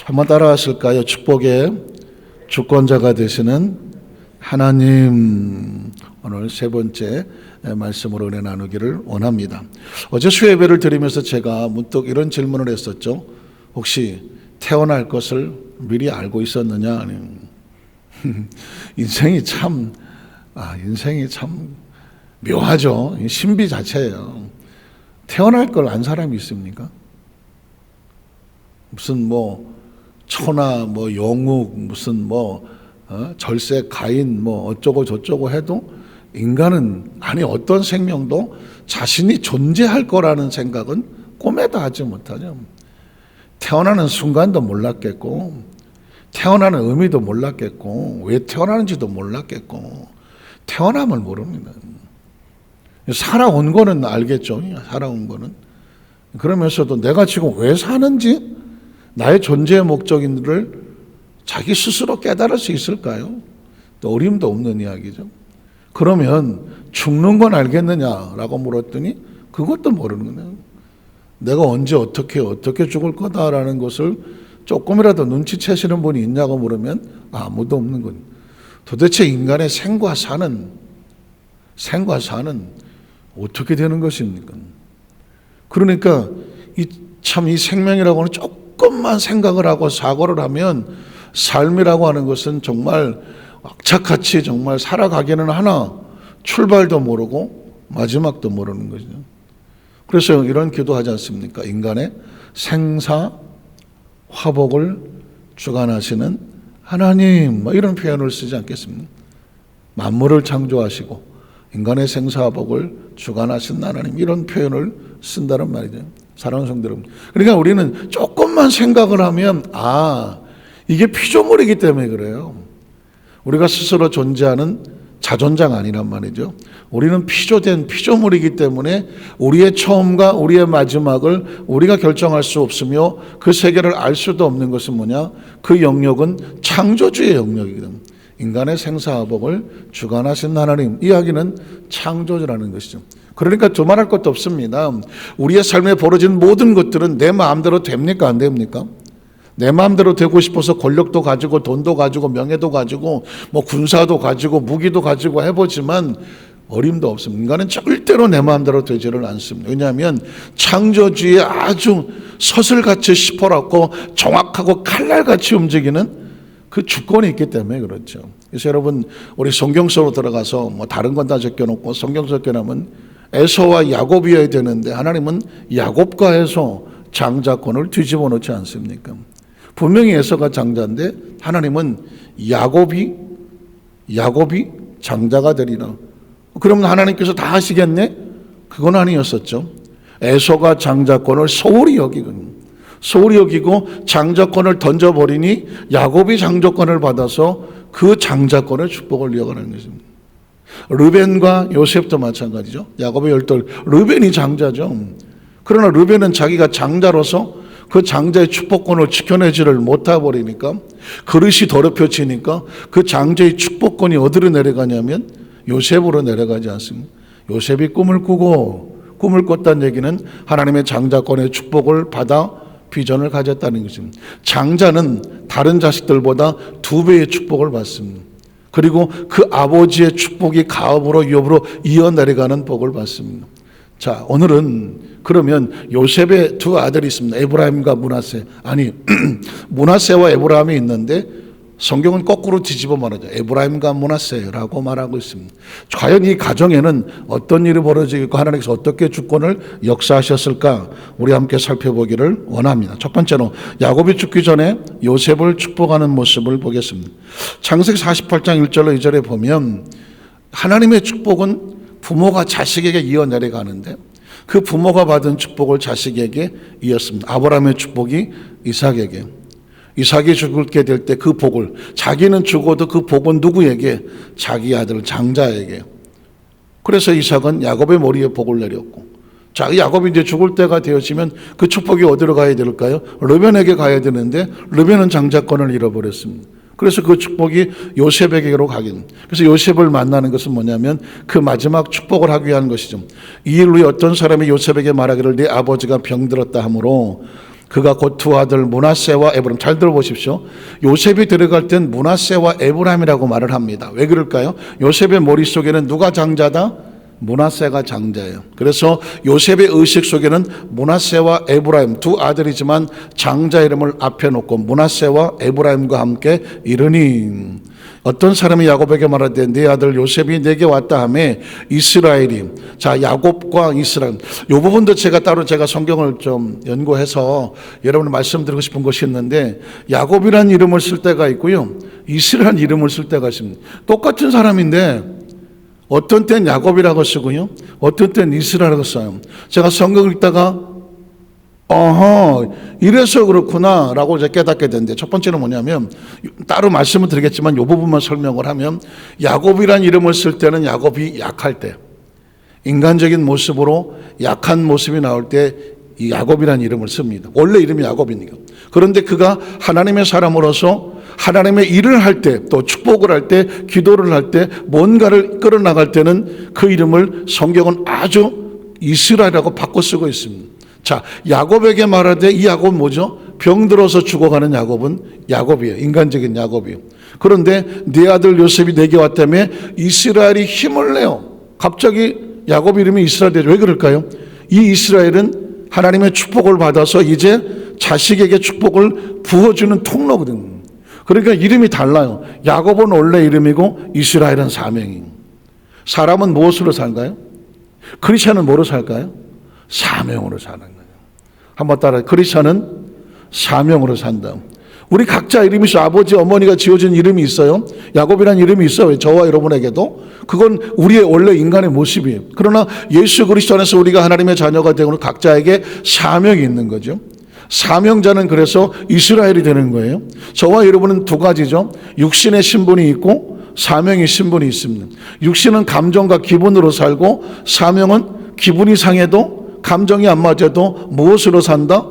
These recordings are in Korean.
한번 따라하실까요? 축복의 주권자가 되시는 하나님, 오늘 세 번째 말씀으로 은혜 나누기를 원합니다. 어제 수요예배를 드리면서 제가 문득 이런 질문을 했었죠. 혹시 태어날 것을 미리 알고 있었느냐? 인생이 참 묘하죠. 신비 자체예요. 태어날 걸 안 사람이 있습니까? 무슨 천하 영욱 무슨 절세 가인 어쩌고 저쩌고 해도 인간은, 아니 어떤 생명도 자신이 존재할 거라는 생각은 꿈에도 하지 못하죠. 태어나는 순간도 몰랐겠고, 태어나는 의미도 몰랐겠고, 왜 태어나는지도 몰랐겠고, 태어남을 모릅니다. 살아온 거는 알겠죠. 살아온 거는. 그러면서도 내가 지금 왜 사는지, 나의 존재의 목적인들을 자기 스스로 깨달을 수 있을까요? 또 어림도 없는 이야기죠. 그러면 죽는 건 알겠느냐라고 물었더니 그것도 모르는 거예요. 내가 언제 어떻게 죽을 거다라는 것을 조금이라도 눈치채시는 분이 있냐고 물으면 아무도 없는 거예요. 도대체 인간의 생과 사는 어떻게 되는 것입니까? 그러니까 이 생명이라고 하는 조금만 생각을 하고 사고를 하면 삶이라고 하는 것은 정말 악착같이 정말 살아가기는 하나 출발도 모르고 마지막도 모르는 거죠. 그래서 이런 기도하지 않습니까? 인간의 생사 화복을 주관하시는 하나님, 이런 표현을 쓰지 않겠습니까? 만물을 창조하시고 인간의 생사 화복을 주관하신 하나님, 이런 표현을 쓴다는 말이죠. 사랑하는 성도 여러분, 그러니까 우리는 조금만 생각을 하면 이게 피조물이기 때문에 그래요. 우리가 스스로 존재하는 자존자가 아니란 말이죠. 우리는 피조된 피조물이기 때문에 우리의 처음과 우리의 마지막을 우리가 결정할 수 없으며 그 세계를 알 수도 없는 것은 뭐냐? 그 영역은 창조주의 영역이거든. 인간의 생사화복을 주관하신 하나님, 이야기는 창조주라는 것이죠. 그러니까 두말할 것도 없습니다. 우리의 삶에 벌어진 모든 것들은 내 마음대로 됩니까? 안 됩니까? 내 마음대로 되고 싶어서 권력도 가지고 돈도 가지고 명예도 가지고 군사도 가지고 무기도 가지고 해보지만 어림도 없습니다. 인간은 절대로 내 마음대로 되지를 않습니다. 왜냐하면 창조주의 아주 서슬같이 시퍼렇고 정확하고 칼날같이 움직이는 그 주권이 있기 때문에 그렇죠. 그래서 여러분, 우리 성경 속으로 들어가서 다른 건 다 적혀놓고 성경 적혀놓으면 에서와 야곱이어야 되는데 하나님은 야곱과 에서 장자권을 뒤집어 놓지 않습니까? 분명히 에서가 장자인데 하나님은 야곱이 장자가 되리라. 그러면 하나님께서 다 하시겠네? 그건 아니었었죠. 에서가 장자권을 소홀히 여기고 장자권을 던져버리니 야곱이 장자권을 받아서 그 장자권의 축복을 이어가는 것입니다. 르벤과 요셉도 마찬가지죠. 야곱의 열둘, 르벤이 장자죠. 그러나 르벤은 자기가 장자로서 그 장자의 축복권을 지켜내지를 못해 버리니까, 그릇이 더럽혀지니까 그 장자의 축복권이 어디로 내려가냐면 요셉으로 내려가지 않습니까? 요셉이 꿈을 꿨다는 얘기는 하나님의 장자권의 축복을 받아 비전을 가졌다는 것입니다. 장자는 다른 자식들보다 2배의 축복을 받습니다. 그리고 그 아버지의 축복이 가업으로 유업으로 이어내려가는 복을 받습니다. 자, 오늘은 그러면 요셉의 두 아들이 있습니다. 에브라임과 므낫세. 므낫세와 에브라임이 있는데 성경은 거꾸로 뒤집어 말하죠. 에브라임과 므낫세라고 말하고 있습니다. 과연 이 가정에는 어떤 일이 벌어지고 하나님께서 어떻게 주권을 역사하셨을까? 우리 함께 살펴보기를 원합니다. 첫 번째로 야곱이 죽기 전에 요셉을 축복하는 모습을 보겠습니다. 창세기 48장 1절로 2절에 보면 하나님의 축복은 부모가 자식에게 이어내려가는데 그 부모가 받은 축복을 자식에게 이었습니다. 아브라함의 축복이 이삭이 죽게 될 때 그 복을, 자기는 죽어도 그 복은 누구에게? 자기 아들 장자에게. 그래서 이삭은 야곱의 머리에 복을 내렸고, 자, 야곱이 이제 죽을 때가 되어지면 그 축복이 어디로 가야 될까요? 르벤에게 가야 되는데 르벤은 장자권을 잃어버렸습니다. 그래서 그 축복이 요셉에게로 가긴. 그래서 요셉을 만나는 것은 뭐냐면 그 마지막 축복을 하기 위한 것이죠. 이 일 후에 어떤 사람이 요셉에게 말하기를 네 아버지가 병들었다 하므로 그가 곧 두 아들 므낫세와 에브라임. 잘 들어보십시오. 요셉이 들어갈 땐 므낫세와 에브라임이라고 말을 합니다. 왜 그럴까요? 요셉의 머릿속에는 누가 장자다? 므낫세가 장자예요. 그래서 요셉의 의식 속에는 므낫세와 에브라임 두 아들이지만 장자 이름을 앞에 놓고 므낫세와 에브라임과 함께 이르니, 어떤 사람이 야곱에게 말하되 네 아들 요셉이 내게 왔다 하며 이스라엘이, 자, 야곱과 이스라엘, 이 부분도 제가 따로 성경을 좀 연구해서 여러분을 말씀드리고 싶은 것이 있는데, 야곱이라는 이름을 쓸 때가 있고요, 이스라엘 이름을 쓸 때가 있습니다. 똑같은 사람인데 어떤 땐 야곱이라고 쓰고요, 어떤 땐 이스라엘이라고 써요. 제가 성경을 읽다가 이래서 그렇구나 라고 이제 깨닫게 되는데, 첫 번째는 뭐냐면, 따로 말씀을 드리겠지만 이 부분만 설명을 하면, 야곱이란 이름을 쓸 때는 야곱이 약할 때, 인간적인 모습으로 약한 모습이 나올 때 이 야곱이란 이름을 씁니다. 원래 이름이 야곱이니까. 그런데 그가 하나님의 사람으로서 하나님의 일을 할 때, 또 축복을 할 때, 기도를 할 때, 뭔가를 끌어나갈 때는 그 이름을 성경은 아주 이스라엘이라고 바꿔 쓰고 있습니다. 자, 야곱에게 말하되, 이 야곱은 뭐죠? 병들어서 죽어가는 야곱은 야곱이에요. 인간적인 야곱이에요. 그런데 네 아들 요셉이 내게 왔다며 이스라엘이 힘을 내요. 갑자기 야곱 이름이 이스라엘 되죠. 왜 그럴까요? 이 이스라엘은 하나님의 축복을 받아서 이제 자식에게 축복을 부어주는 통로거든요. 그러니까 이름이 달라요. 야곱은 원래 이름이고 이스라엘은 사명이에요. 사람은 무엇으로 살까요? 크리스천은 뭐로 살까요? 사명으로 사는 거예요. 한번 따라해. 크리스천은 사명으로 산다. 우리 각자 이름이 있어요. 아버지, 어머니가 지어준 이름이 있어요. 야곱이라는 이름이 있어요. 저와 여러분에게도. 그건 우리의 원래 인간의 모습이에요. 그러나 예수 그리스도 안에서 우리가 하나님의 자녀가 되고 각자에게 사명이 있는 거죠. 사명자는 그래서 이스라엘이 되는 거예요. 저와 여러분은 두 가지죠. 육신의 신분이 있고 사명의 신분이 있습니다. 육신은 감정과 기분으로 살고, 사명은 기분이 상해도 감정이 안 맞아도 무엇으로 산다?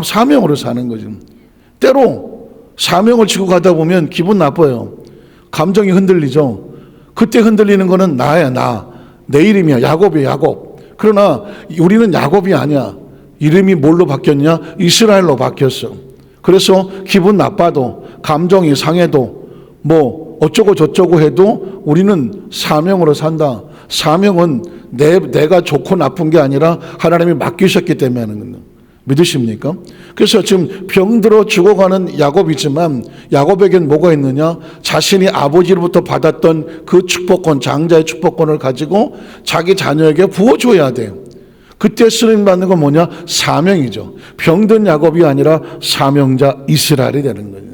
사명으로 사는 거죠. 때로 사명을 지고 가다 보면 기분 나빠요. 감정이 흔들리죠. 그때 흔들리는 거는 나야, 내 이름이야. 야곱이야, 야곱. 그러나 우리는 야곱이 아니야. 이름이 뭘로 바뀌었냐? 이스라엘로 바뀌었어. 그래서 기분 나빠도, 감정이 상해도, 뭐 어쩌고 저쩌고 해도 우리는 사명으로 산다. 사명은 내가 좋고 나쁜 게 아니라 하나님이 맡기셨기 때문에 하는 겁니다. 믿으십니까? 그래서 지금 병들어 죽어가는 야곱이지만, 야곱에겐 뭐가 있느냐? 자신이 아버지로부터 받았던 그 축복권, 장자의 축복권을 가지고 자기 자녀에게 부어줘야 돼요. 그때 쓰임 받는 건 뭐냐? 사명이죠. 병든 야곱이 아니라 사명자 이스라엘이 되는 거예요.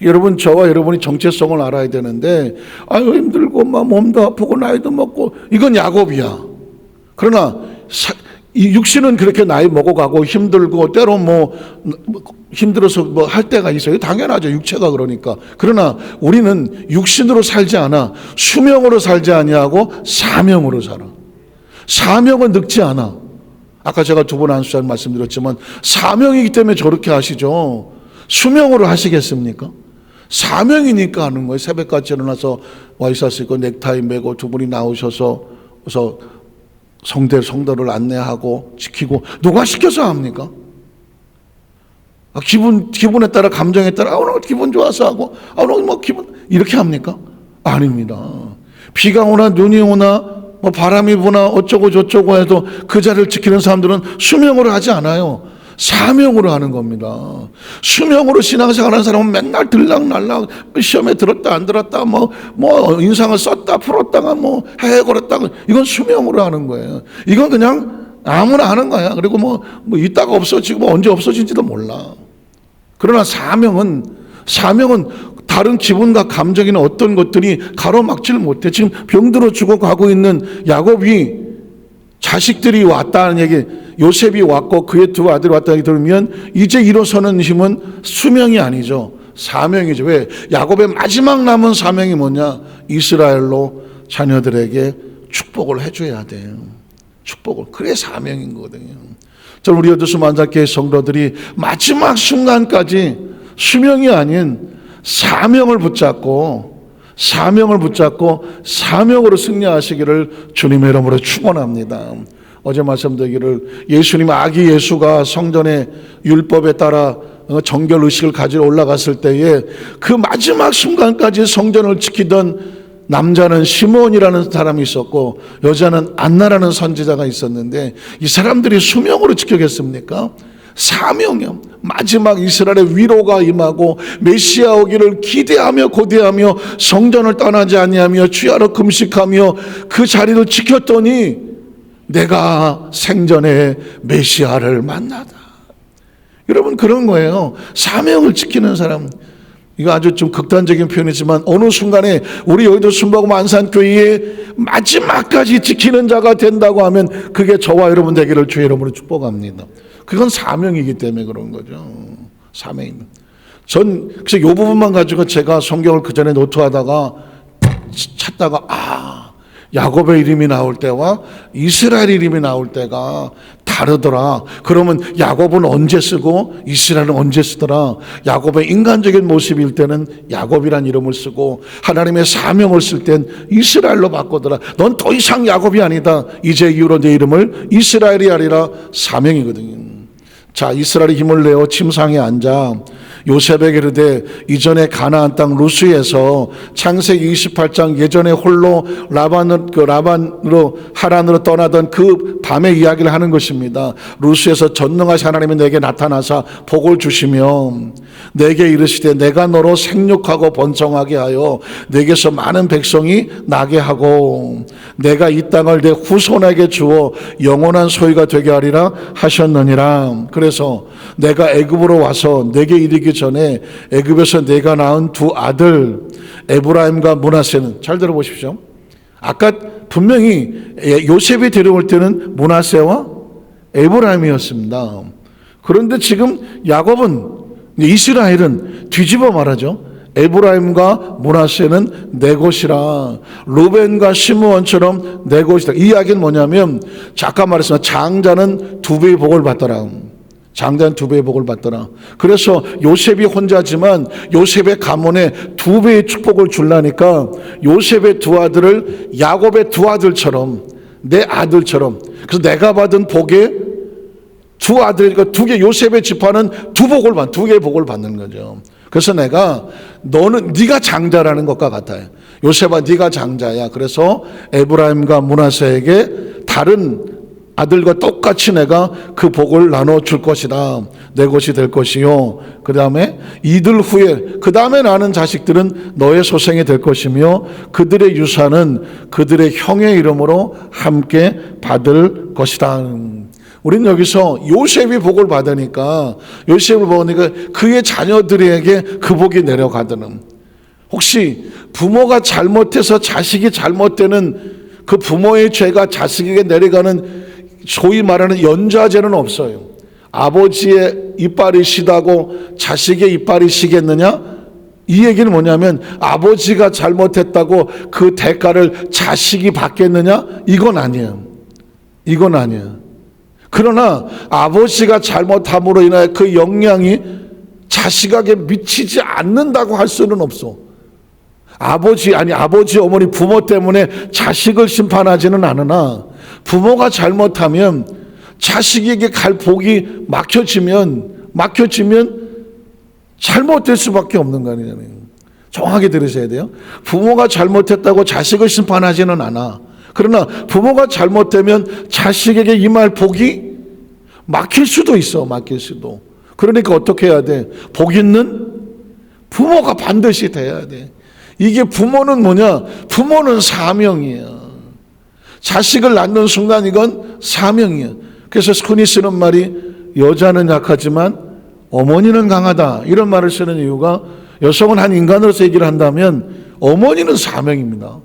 여러분, 저와 여러분이 정체성을 알아야 되는데, 아유 힘들고 막 몸도 아프고 나이도 먹고, 이건 야곱이야. 그러나 이 육신은 그렇게 나이 먹어가고 힘들고 때로 뭐 힘들어서 뭐 할 때가 있어요. 당연하죠. 육체가 그러니까. 그러나 우리는 육신으로 살지 않아. 수명으로 살지 아니하고 사명으로 살아. 사명은 늙지 않아. 아까 제가 두 번 안수장 말씀드렸지만 사명이기 때문에 저렇게 하시죠. 수명으로 하시겠습니까? 사명이니까 하는 거예요. 새벽같이 일어나서 와이셔츠 입고 넥타이 매고 두 분이 나오셔서 그래서 성도를 안내하고 지키고, 누가 시켜서 합니까? 기분에 따라, 감정에 따라, 오늘 기분 좋아서 하고, 오늘 뭐 기분, 이렇게 합니까? 아닙니다. 비가 오나 눈이 오나 뭐 바람이 부나 어쩌고 저쩌고 해도 그 자리를 지키는 사람들은 수명으로 하지 않아요. 사명으로 하는 겁니다. 수명으로 신앙생활하는 사람은 맨날 들락날락 시험에 들었다 안 들었다 뭐 인상을 썼다 풀었다가 뭐 해걸었다가, 이건 수명으로 하는 거예요. 이건 그냥 아무나 하는 거야. 그리고 뭐 이따가 없어지고 뭐 언제 없어진지도 몰라. 그러나 사명은 다른 기분과 감정이나 어떤 것들이 가로막지를 못해. 지금 병들어 죽어가고 있는 야곱이, 자식들이 왔다는 얘기, 요셉이 왔고 그의 두 아들이 왔다는 얘기 들으면 이제 일어서는 힘은 수명이 아니죠. 사명이죠. 왜? 야곱의 마지막 남은 사명이 뭐냐? 이스라엘로 자녀들에게 축복을 해줘야 돼요. 축복을. 그게 사명인 거거든요. 저는 우리 여두수 만삭교회 성도들이 마지막 순간까지 수명이 아닌 사명을 붙잡고 사명으로 승리하시기를 주님의 이름으로 축원합니다. 어제 말씀드리기를 예수님 아기 예수가 성전의 율법에 따라 정결의식을 가지러 올라갔을 때에 그 마지막 순간까지 성전을 지키던 남자는 시몬이라는 사람이 있었고 여자는 안나라는 선지자가 있었는데 이 사람들이 수명으로 지키겠습니까? 사명이요. 마지막 이스라엘의 위로가 임하고 메시아 오기를 기대하며 고대하며 성전을 떠나지 아니하며 주야로 금식하며 그 자리를 지켰더니 내가 생전에 메시아를 만나다. 여러분 그런 거예요. 사명을 지키는 사람. 이거 아주 좀 극단적인 표현이지만 어느 순간에 우리 여의도 순복음 안산교회의 마지막까지 지키는 자가 된다고 하면 그게 저와 여러분 되기를 주의 이름으로 축복합니다. 그건 사명이기 때문에 그런 거죠. 사명입니다. 전 그래서 이 부분만 가지고 제가 성경을 그 전에 노트하다가 찾다가 야곱의 이름이 나올 때와 이스라엘 이름이 나올 때가 다르더라. 그러면 야곱은 언제 쓰고 이스라엘은 언제 쓰더라. 야곱의 인간적인 모습일 때는 야곱이란 이름을 쓰고 하나님의 사명을 쓸 땐 이스라엘로 바꾸더라. 넌 더 이상 야곱이 아니다. 이제 이후로 내 이름을 이스라엘이 아니라 사명이거든요. 자, 이스라엘이 힘을 내어 침상에 앉아 요셉에게 이르되 이전에 가나안 땅 루스에서 창세기 28장 예전에 홀로 라반으로 하란으로 떠나던 그 밤의 이야기를 하는 것입니다. 루스에서 전능하신 하나님이 내게 나타나사 복을 주시며 내게 이르시되 내가 너로 생육하고 번성하게 하여 내게서 많은 백성이 나게 하고 내가 이 땅을 내 후손에게 주어 영원한 소유가 되게 하리라 하셨느니라. 그래서 내가 애굽으로 와서 내게 이르기 전에 애굽에서 내가 낳은 두 아들 에브라임과 므낫세는, 잘 들어보십시오. 아까 분명히 요셉이 데려올 때는 므낫세와 에브라임이었습니다. 그런데 지금 야곱은, 이스라엘은 뒤집어 말하죠. 에브라임과 므낫세는 내 것이라, 루벤과 시므온처럼 내 것이다. 이 이야기는 뭐냐면 아까 말했습니다. 장자는 두 배의 복을 받더라. 장자는 두 배의 복을 받더라. 그래서 요셉이 혼자지만 요셉의 가문에 두 배의 축복을 주려니까 요셉의 두 아들을 야곱의 두 아들처럼, 내 아들처럼, 그래서 내가 받은 복에 두 아들이니까 두 개, 요셉의 지파는 두 개의 복을 받는 거죠. 그래서 내가 너는 네가 장자라는 것과 같아요. 요셉아 네가 장자야. 그래서 에브라임과 므낫세에게 다른 아들과 똑같이 내가 그 복을 나눠줄 것이다. 내 것이 될 것이요. 그 다음에 이들 후에, 그 다음에 나는 자식들은 너의 소생이 될 것이며 그들의 유산은 그들의 형의 이름으로 함께 받을 것이다. 우리는 여기서 요셉이 복을 받으니까, 요셉을 보니까 그의 자녀들에게 그 복이 내려가드는, 혹시 부모가 잘못해서 자식이 잘못되는 그 부모의 죄가 자식에게 내려가는 소위 말하는 연좌제는 없어요. 아버지의 이빨이 시다고 자식의 이빨이 시겠느냐? 이 얘기는 뭐냐면 아버지가 잘못했다고 그 대가를 자식이 받겠느냐? 이건 아니에요. 이건 아니에요. 그러나 아버지가 잘못함으로 인하여 그 영향이 자식에게 미치지 않는다고 할 수는 없어. 아버지 어머니 부모 때문에 자식을 심판하지는 않으나 부모가 잘못하면 자식에게 갈 복이 막혀지면 잘못될 수밖에 없는 거 아니잖아요. 정확하게 들으셔야 돼요. 부모가 잘못했다고 자식을 심판하지는 않아. 그러나 부모가 잘못되면 자식에게 임할 복이 막힐 수도 있어. 막힐 수도. 그러니까 어떻게 해야 돼? 복 있는 부모가 반드시 돼야 돼. 이게 부모는 뭐냐? 부모는 사명이에요. 자식을 낳는 순간 이건 사명이에요. 그래서 흔히 쓰는 말이 여자는 약하지만 어머니는 강하다, 이런 말을 쓰는 이유가, 여성은 한 인간으로서 얘기를 한다면 어머니는 사명입니다.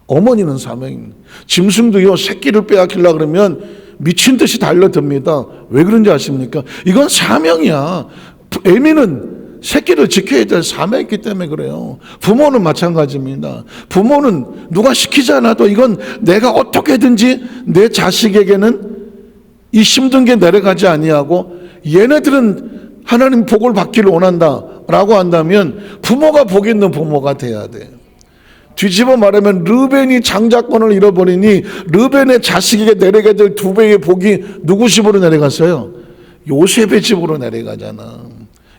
어머니는 사명입니다. 짐승도요, 새끼를 빼앗기려고 그러면 미친 듯이 달려듭니다. 왜 그런지 아십니까? 이건 사명이야. 애미는 새끼를 지켜야 될 사명이 있기 때문에 그래요. 부모는 마찬가지입니다. 부모는 누가 시키지 않아도 이건 내가 어떻게든지 내 자식에게는 이 힘든 게 내려가지 아니하고, 얘네들은 하나님 복을 받기를 원한다라고 한다면 부모가 복 있는 부모가 돼야 돼. 뒤집어 말하면 르벤이 장자권을 잃어버리니 르벤의 자식에게 내려가야 될 2배의 복이 누구 집으로 내려갔어요? 요셉의 집으로 내려가잖아.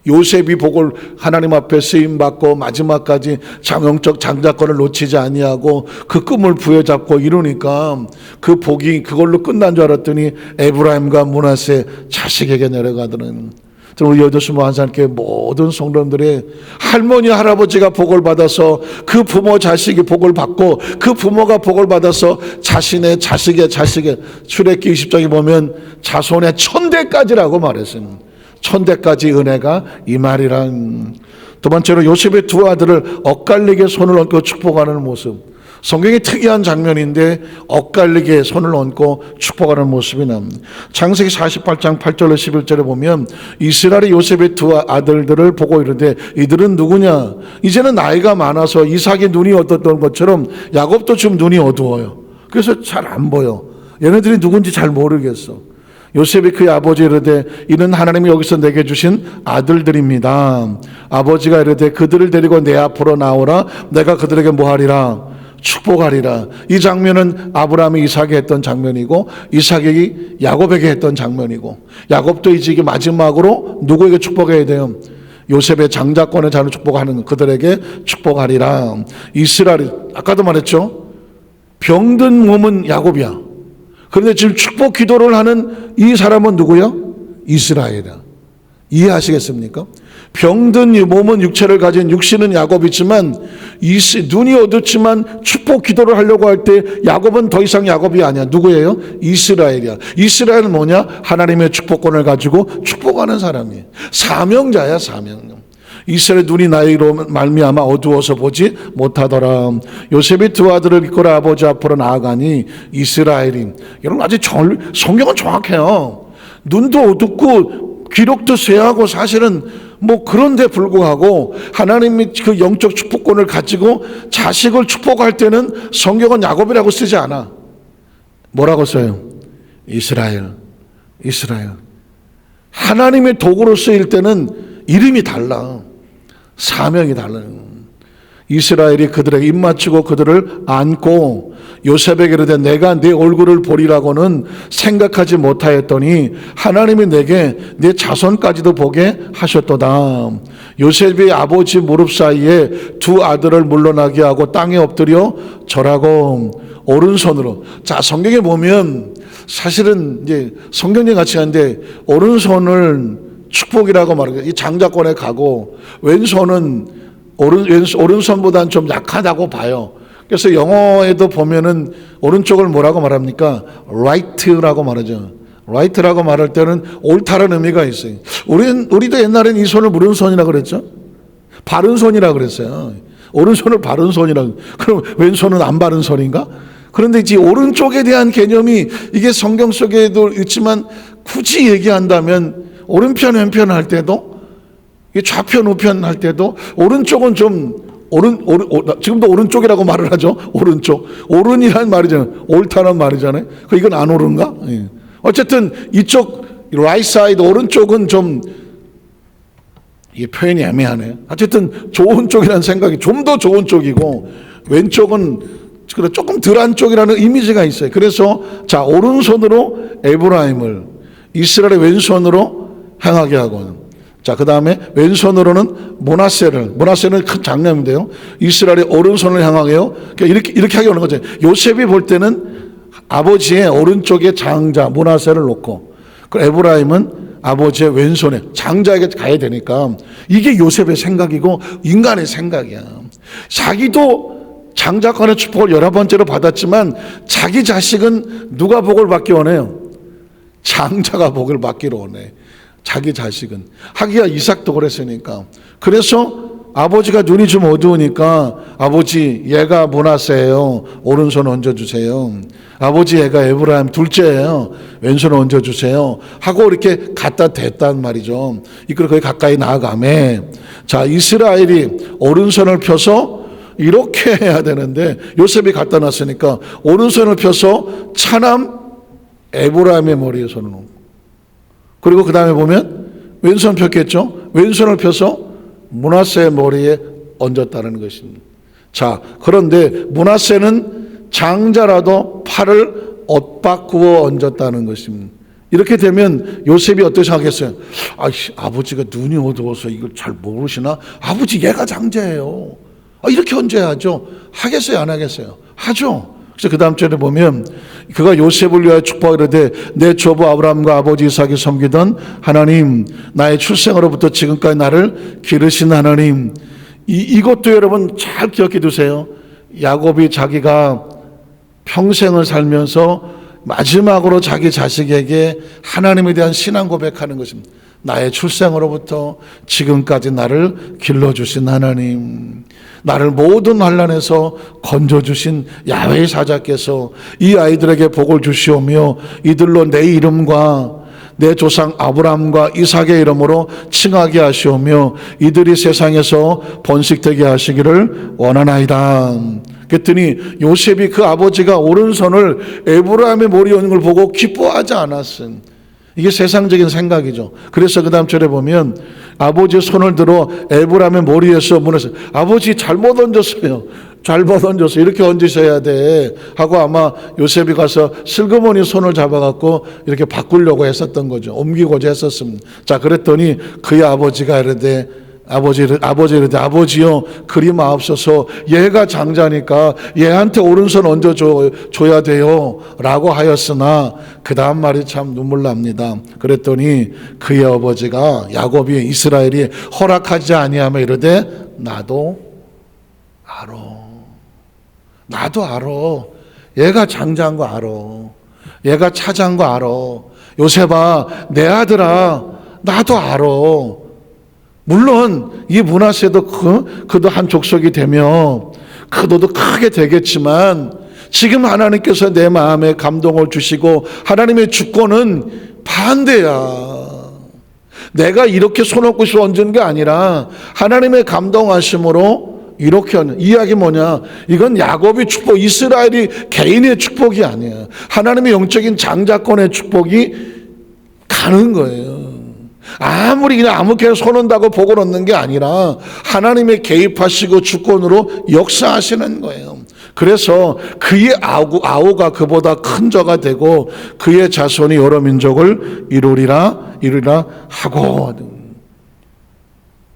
요셉이 복을 하나님 앞에 쓰임받고 마지막까지 영적 장자권을 놓치지 아니하고 그 꿈을 부여잡고 이루니까 그 복이 그걸로 끝난 줄 알았더니 에브라임과 므낫세 자식에게 내려가더는. 우리 여도수모 한산교회 모든 성도님들의 할머니 할아버지가 복을 받아서 그 부모 자식이 복을 받고 그 부모가 복을 받아서 자신의 자식의 출애굽기 20장에 보면 자손의 1000대까지라고 말했습니다. 1000대까지 은혜가 임하리란. 두 번째로 요셉의 2 아들을 엇갈리게 손을 얹고 축복하는 모습. 성경이 특이한 장면인데 엇갈리게 손을 얹고 축복하는 모습이 나옵니다. 창세기 48장 8절로 11절에 보면 이스라엘이 요셉의 2 아들들을 보고 이르되 이들은 누구냐? 이제는 나이가 많아서 이삭의 눈이 어떻던 것처럼 야곱도 지금 눈이 어두워요. 그래서 잘 안 보여. 얘네들이 누군지 잘 모르겠어. 요셉이 그의 아버지 이르되 이는 하나님이 여기서 내게 주신 아들들입니다. 아버지가 이르되 그들을 데리고 내 앞으로 나오라. 내가 그들에게 뭐하리라? 축복하리라. 이 장면은 아브라함이 이삭에게 했던 장면이고 이삭이 야곱에게 했던 장면이고 야곱도 이제 마지막으로 누구에게 축복해야 돼요? 요셉의 장자권의 자를 축복하는 그들에게 축복하리라. 이스라엘이 아까도 말했죠. 병든 몸은 야곱이야. 그런데 지금 축복 기도를 하는 이 사람은 누구요? 이스라엘이야. 이해하시겠습니까? 병든 몸은 육체를 가진 육신은 야곱이지만 눈이 어둡지만 축복 기도를 하려고 할 때 야곱은 더 이상 야곱이 아니야. 누구예요? 이스라엘이야. 이스라엘은 뭐냐? 하나님의 축복권을 가지고 축복하는 사람이에요. 사명자야, 사명. 이스라엘 눈이 나이로 말미암아 어두워서 보지 못하더라. 요셉이 2 아들을 이끌어 아버지 앞으로 나아가니 이스라엘이. 여러분 아직 성경은 정확해요. 눈도 어둡고 기록도 쇠하고 사실은 뭐 그런데 불구하고 하나님이 그 영적 축복권을 가지고 자식을 축복할 때는 성경은 야곱이라고 쓰지 않아. 뭐라고 써요? 이스라엘. 하나님의 도구로 쓰일 때는 이름이 달라. 사명이 달라요. 이스라엘이 그들에게 입맞추고 그들을 안고 요셉에게 이르되 내가 네 얼굴을 보리라고는 생각하지 못하였더니 하나님이 내게 네 자손까지도 보게 하셨도다. 요셉이 아버지 무릎 사이에 2 아들을 물러나게 하고 땅에 엎드려 절하고 오른손으로. 자, 성경에 보면 사실은 이제 성경에 같이 하는데 오른손을 축복이라고 말해요. 이 장자권에 가고 왼손은 오른손보다는 좀 약하다고 봐요. 그래서 영어에도 보면은 오른쪽을 뭐라고 말합니까? right라고 말하죠. right라고 말할 때는 옳다는 의미가 있어요. 우리도 옛날엔 이 손을 무른 손이라고 그랬죠. 바른 손이라고 그랬어요. 오른손을 바른 손이라고. 그럼 왼손은 안 바른 손인가? 그런데 이제 오른쪽에 대한 개념이 이게 성경 속에도 있지만 굳이 얘기한다면 오른편 왼편 할 때도 좌편 우편 할 때도 오른쪽은 좀 지금도 오른쪽이라고 말을 하죠. 오른쪽. 오른이란 말이잖아요. 옳다는 말이잖아요. 이건 안 옳은가? 예. 어쨌든 이쪽 right side 오른쪽은 좀 이게 표현이 애매하네요. 어쨌든 좋은 쪽이라는 생각이 좀 더 좋은 쪽이고 왼쪽은 조금 덜한 쪽이라는 이미지가 있어요. 그래서 자, 오른손으로 에브라임을 이스라엘의 왼손으로 행하게 하고 자, 그 다음에 왼손으로는 므낫세는 큰 장남인데요. 이스라엘의 오른손을 향하게요. 그러니까 이렇게 하게 오는 거죠. 요셉이 볼 때는 아버지의 오른쪽에 장자 므낫세를 놓고 그 에브라임은 아버지의 왼손에 장자에게 가야 되니까 이게 요셉의 생각이고 인간의 생각이야. 자기도 장자권의 축복을 11번째로 받았지만 자기 자식은 누가 복을 받기 원해요? 장자가 복을 받기로 원해. 자기 자식은. 하기야 이삭도 그랬으니까. 그래서 아버지가 눈이 좀 어두우니까 아버지 얘가 므낫세예요. 오른손 얹어주세요. 아버지 얘가 에브라임 둘째예요. 왼손 얹어주세요. 하고 이렇게 갖다 댔단 말이죠. 이끌어 거기 가까이 나아가매. 자, 이스라엘이 오른손을 펴서 이렇게 해야 되는데 요셉이 갖다 놨으니까 오른손을 펴서 차남 에브라임의 머리에 손을 얹고 그리고 그 다음에 보면 왼손 폈겠죠. 왼손을 펴서 므낫세의 머리에 얹었다는 것입니다. 자, 그런데 므낫세는 장자라도 팔을 엇바꾸어 얹었다는 것입니다. 이렇게 되면 요셉이 어떻게 생각했어요? 아버지가 눈이 어두워서 이걸 잘 모르시나? 아버지 얘가 장자예요. 이렇게 얹어야죠. 하겠어요, 안 하겠어요? 하죠. 그래서 그 다음 절에 보면 그가 요셉을 위하여 축복하기를 내 조부 아브라함과 아버지 이삭이 섬기던 하나님, 나의 출생으로부터 지금까지 나를 기르신 하나님. 이것도 여러분 잘 기억해 두세요. 야곱이 자기가 평생을 살면서 마지막으로 자기 자식에게 하나님에 대한 신앙 고백하는 것입니다. 나의 출생으로부터 지금까지 나를 길러주신 하나님, 나를 모든 환난에서 건져주신 야훼의 사자께서 이 아이들에게 복을 주시오며 이들로 내 이름과 내 조상 아브라함과 이삭의 이름으로 칭하게 하시오며 이들이 세상에서 번식되게 하시기를 원하나이다. 그랬더니 요셉이 그 아버지가 오른손을 에브라임의 머리에 얹은 걸 보고 기뻐하지 않았음. 이게 세상적인 생각이죠. 그래서 그 다음 절에 보면 아버지의 손을 들어 에브라임의 머리에서 문에서 아버지 잘못 얹었어요. 잘못 얹었어요. 이렇게 얹으셔야 돼 하고 아마 요셉이 가서 슬그머니 손을 잡아갖고 이렇게 바꾸려고 했었던 거죠. 옮기고자 했었습니다. 자, 그랬더니 그의 아버지가 이르되 아버지요 그리 마옵소서 얘가 장자니까 얘한테 오른손 얹어줘야 돼요 라고 하였으나 그 다음 말이 참 눈물 납니다. 그랬더니 그의 아버지가 야곱이 이스라엘이 허락하지 아니하며 이르되 나도 알아. 얘가 장자인 거 알아. 얘가 차자인 거 알아. 요셉아 내 아들아 나도 알아. 물론 이 므낫세도 그도 한 족속이 되며 그도도 크게 되겠지만 지금 하나님께서 내 마음에 감동을 주시고 하나님의 주권은 반대야. 내가 이렇게 손 얹고 싶어 얹은 게 아니라 하나님의 감동하심으로 이렇게 하는 이야기 뭐냐? 이건 야곱의 축복, 이스라엘이 개인의 축복이 아니야. 하나님의 영적인 장자권의 축복이 가는 거예요. 아무리 그냥 아무렇게나 손 얹다고 복을 얻는 게 아니라 하나님의 개입하시고 주권으로 역사하시는 거예요. 그래서 그의 아우가 그보다 큰 자가 되고 그의 자손이 여러 민족을 이루리라 하고,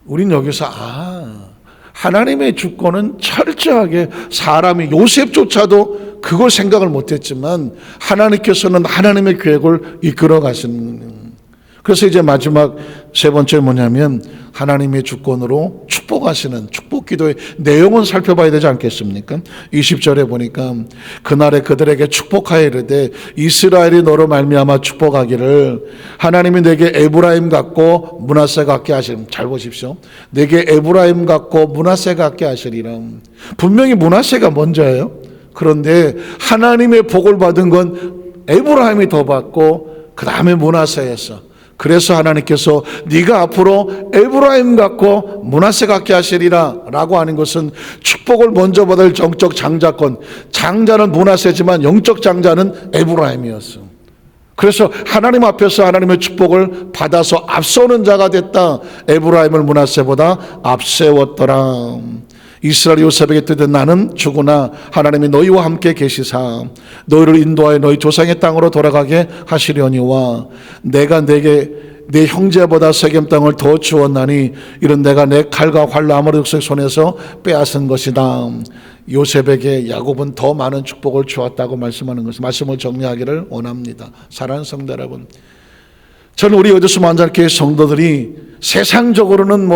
우린 여기서 하나님의 주권은 철저하게 사람이 요셉조차도 그걸 생각을 못했지만 하나님께서는 하나님의 계획을 이끌어 가시는. 그래서 이제 마지막 세 번째 뭐냐면 하나님의 주권으로 축복하시는 축복 기도의 내용은 살펴봐야 되지 않겠습니까? 20절에 보니까 그날에 그들에게 축복하여 이르되 이스라엘이 너로 말미암아 축복하기를 하나님이 내게 에브라임 같고 므낫세 같게 하시리라. 잘 보십시오. 내게 에브라임 같고 므낫세 같게 하시리라. 분명히 므낫세가 먼저예요. 그런데 하나님의 복을 받은 건 에브라임이 더 받고 그 다음에 므낫세였어. 그래서 하나님께서 네가 앞으로 에브라임 같고 므낫세 같게 하시리라 라고 하는 것은 축복을 먼저 받을 영적 장자권, 장자는 므낫세지만 영적 장자는 에브라임이었어. 그래서 하나님 앞에서 하나님의 축복을 받아서 앞서는 자가 됐다. 에브라임을 므낫세보다 앞세웠더라. 이스라엘 요셉에게 뜨되 나는 주구나 하나님이 너희와 함께 계시사 너희를 인도하여 너희 조상의 땅으로 돌아가게 하시려니와 내가 내게 내 형제보다 세겜 땅을 더 주었나니 이런 내가 내 칼과 활로 아모리 족속 손에서 빼앗은 것이다. 요셉에게 야곱은 더 많은 축복을 주었다고 말씀하는 것을 말씀을 정리하기를 원합니다. 사랑하는 성도 여러분, 저는 우리 어디서 만장교회 성도들이 세상적으로는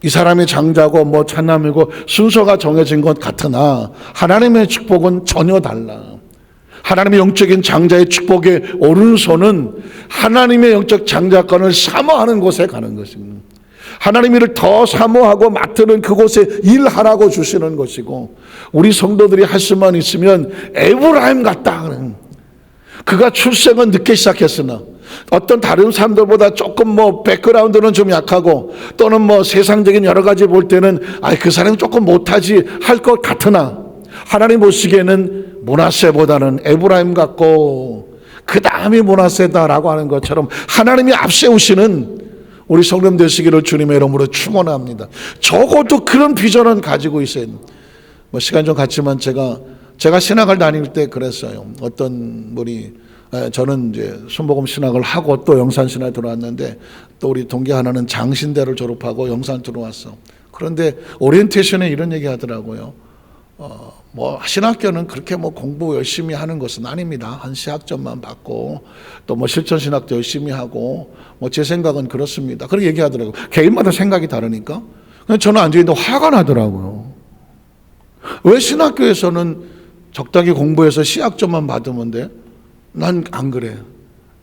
이 사람이 장자고 차남이고 순서가 정해진 것 같으나 하나님의 축복은 전혀 달라. 하나님의 영적인 장자의 축복의 오른손은 하나님의 영적 장자권을 사모하는 곳에 가는 것입니다. 하나님 일을 더 사모하고 맡는 그곳에 일하라고 주시는 것이고, 우리 성도들이 할 수만 있으면 에브라임 같다. 그가 출생은 늦게 시작했으나 어떤 다른 사람들보다 조금 백그라운드는 좀 약하고 또는 세상적인 여러 가지 볼 때는 그 사람이 조금 못하지 할 것 같으나 하나님 보시기에는 므낫세보다는 에브라임 같고 그 다음이 므낫세다라고 하는 것처럼 하나님이 앞세우시는 우리 성령 되시기를 주님의 이름으로 축원합니다. 적어도 그런 비전은 가지고 있어야 됩니다. 뭐 시간 좀 갔지만 제가 신학을 다닐 때 그랬어요. 어떤 분이 저는 이제 순복음 신학을 하고 또 영산 신학에 들어왔는데 또 우리 동기 하나는 장신대를 졸업하고 영산 들어왔어. 그런데 오리엔테이션에 이런 얘기 하더라고요. 뭐 신학교는 그렇게 뭐 공부 열심히 하는 것은 아닙니다. 한 시학점만 받고 또 뭐 실천 신학도 열심히 하고 뭐 제 생각은 그렇습니다. 그렇게 얘기하더라고요. 개인마다 생각이 다르니까. 저는 앉아 있는데 화가 나더라고요. 왜 신학교에서는 적당히 공부해서 시학점만 받으면 돼? 난 안 그래요.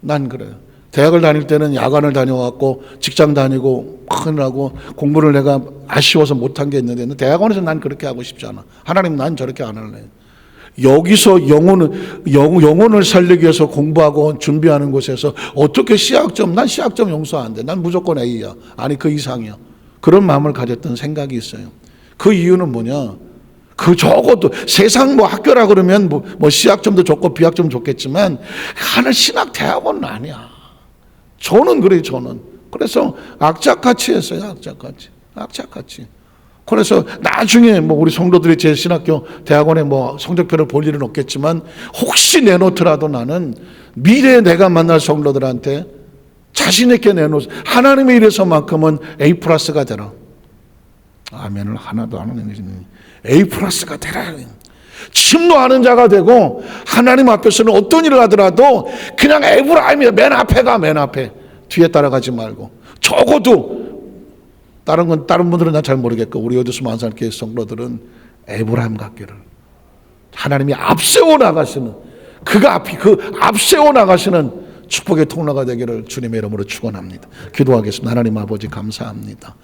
난 그래요. 대학을 다닐 때는 야간을 다녀왔고 직장 다니고 하느라고 공부를 내가 아쉬워서 못한 게 있는데 대학원에서 난 그렇게 하고 싶지 않아. 하나님 난 저렇게 안 할래. 여기서 영혼을 살리기 위해서 공부하고 준비하는 곳에서 어떻게 시학점, 난 시학점 용서 안 돼. 난 무조건 A야. 아니 그 이상이야. 그런 마음을 가졌던 생각이 있어요. 그 이유는 뭐냐? 그 적어도 세상 뭐 학교라 그러면 뭐 시학점도 좋고 비학점 좋겠지만 하는 신학 대학원은 아니야. 저는 그래요. 저는 그래서 악착같이 했어요. 악착같이. 그래서 나중에 뭐 우리 성도들이 제 신학교 대학원에 뭐 성적표를 볼 일은 없겠지만 혹시 내놓더라도 나는 미래에 내가 만날 성도들한테 자신 있게 내놓으세요. 하나님의 일에서만큼은 A 플러스가 되라. 아멘을 하나도 안 하는 A 플러스가 되라. 침노하는 자가 되고 하나님 앞에서는 어떤 일을 하더라도 그냥 에브라임이야. 맨 앞에 가. 맨 앞에. 뒤에 따라가지 말고. 적어도 다른 분들은 난 잘 모르겠고 우리 어디서 만살교회 성도들은 에브라임 같기를 하나님이 앞세워 나가시는 그 앞세워 나가시는 축복의 통로가 되기를 주님의 이름으로 축원합니다. 기도하겠습니다. 하나님 아버지 감사합니다.